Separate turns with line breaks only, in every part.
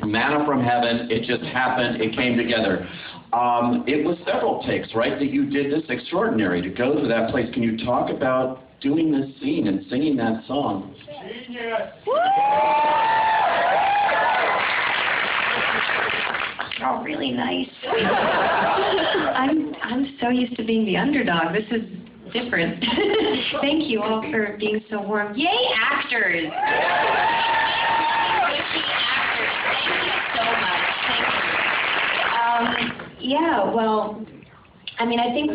manna from heaven. It just happened. It came together. It was several takes, right, that you did this extraordinary to go to that place. Can you talk about doing this scene and singing that song?
Genius!
Oh, really nice. I'm so used to being the underdog. This is different. Thank you all for being so warm. Yay, actors! Thank you so much. Thank you. Yeah, well, I mean, I think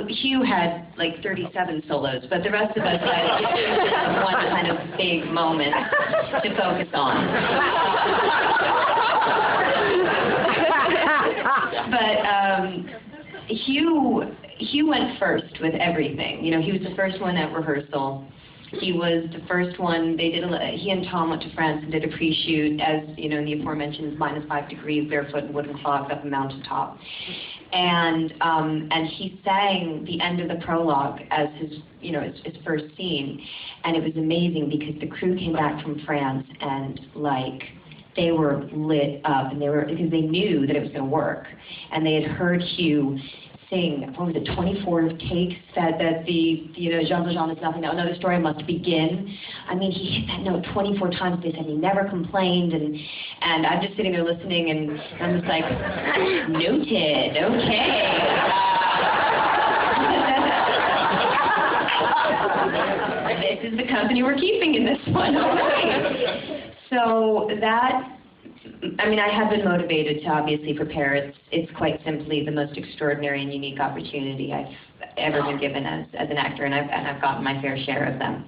Hugh had like 37 solos, but the rest of us had one kind of big moment to focus on. But Hugh went first with everything. You know, he was the first one at rehearsal. He was the first one. He and Tom went to France and did a pre-shoot, as you know, in the aforementioned -5 degrees, barefoot and wooden clogs up a mountaintop. And he sang the end of the prologue as his first scene, and it was amazing because the crew came back from France and like they were lit up, and because they knew that it was going to work, and they had heard Hugh sing, what was it, 24 takes, that Jean Valjean is nothing, now another story must begin. I mean, he hit that note 24 times. They said he never complained, and I'm just sitting there listening, and I'm just like, noted, okay. This is the company we're keeping in this one, okay. So that, I mean, I have been motivated to obviously prepare. It's quite simply the most extraordinary and unique opportunity I've ever been given as an actor, and I've gotten my fair share of them,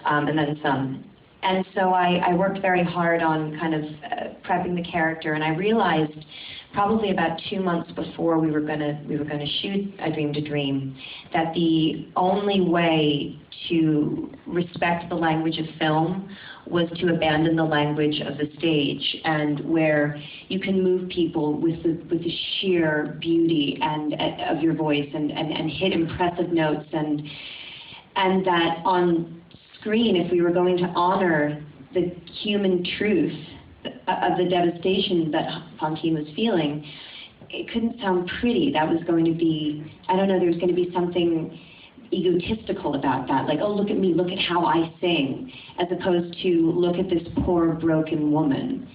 and then some. And so I worked very hard on kind of prepping the character, and I realized probably about 2 months before we were gonna shoot I Dreamed a Dream that the only way to respect the language of film was to abandon the language of the stage, and where you can move people with the sheer beauty of your voice and hit impressive notes, and that on screen, if we were going to honor the human truth of the devastation that Fantine was feeling, it couldn't sound pretty. That was going to be, I don't know, there was going to be something egotistical about that, like, oh, look at me, look at how I sing, as opposed to look at this poor broken woman.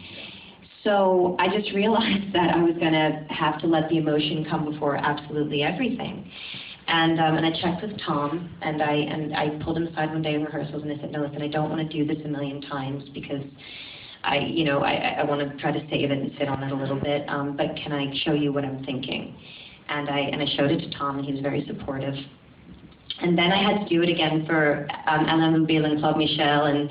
So I just realized that I was going to have to let the emotion come before absolutely everything. And I checked with Tom, and I pulled him aside one day in rehearsals, and I said, no, listen, I don't want to do this a million times because I want to try to save it and sit on it a little bit, but can I show you what I'm thinking? And I showed it to Tom, and he was very supportive. And then I had to do it again for Alain Mobile and Claude Michel and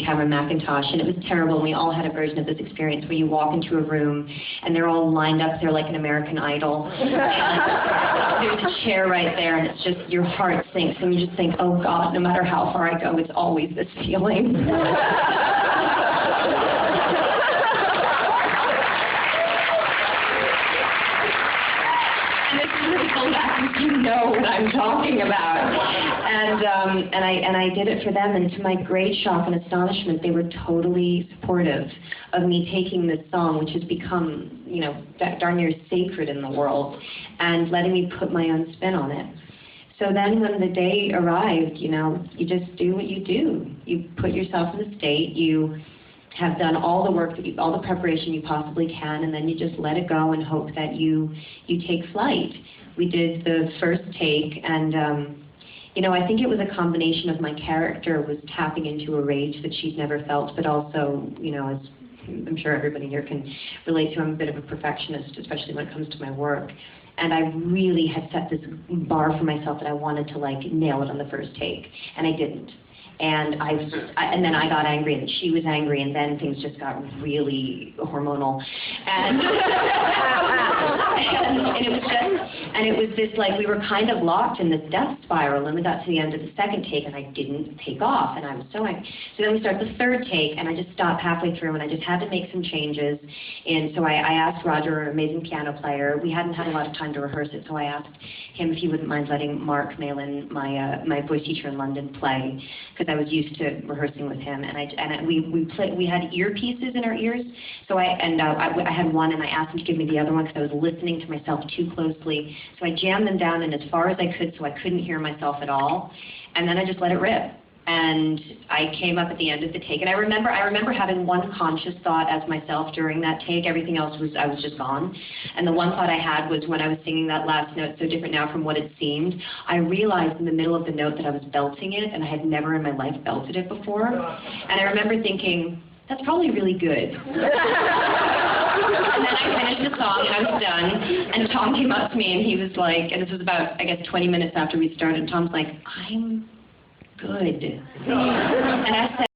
Cameron McIntosh, and it was terrible. And we all had a version of this experience where you walk into a room and they're all lined up there like an American Idol. And there's a chair right there, and it's just, your heart sinks, and you just think, oh God, no matter how far I go, it's always this feeling. You know what I'm talking about. And I did it for them, and to my great shock and astonishment, they were totally supportive of me taking this song, which has become, you know, darn near sacred in the world, and letting me put my own spin on it. So then when the day arrived, you know, you just do what you do. You put yourself in the state, you have done all the work, all the preparation you possibly can, and then you just let it go and hope that you take flight. We did the first take, and you know, I think it was a combination of my character was tapping into a rage that she's never felt, but also, you know, as I'm sure everybody here can relate to, I'm a bit of a perfectionist, especially when it comes to my work. And I really had set this bar for myself that I wanted to like nail it on the first take, and I didn't. And then I got angry, and she was angry, and then things just got really hormonal. And it was this, like, we were kind of locked in this death spiral, and we got to the end of the second take, and I didn't take off, and I was so angry. So then we started the third take, and I just stopped halfway through, and I just had to make some changes. And so I asked Roger, an amazing piano player, we hadn't had a lot of time to rehearse it, so I asked him if he wouldn't mind letting Mark Malin, my voice teacher in London, play, because I was used to rehearsing with him, and we had earpieces in our ears, so I had one, and I asked him to give me the other one because I was listening to myself too closely. So I jammed them down in as far as I could so I couldn't hear myself at all, and then I just let it rip. And I came up at the end of the take, and I remember having one conscious thought as myself during that take. Everything else I was just gone. And the one thought I had was when I was singing that last note, So Different Now From What It Seemed, I realized in the middle of the note that I was belting it, and I had never in my life belted it before. And I remember thinking, that's probably really good. And then I finished the song, and I was done, and Tom came up to me, and he was like, and this was about, I guess, 20 minutes after we started, Tom's like, I'm good. And I said,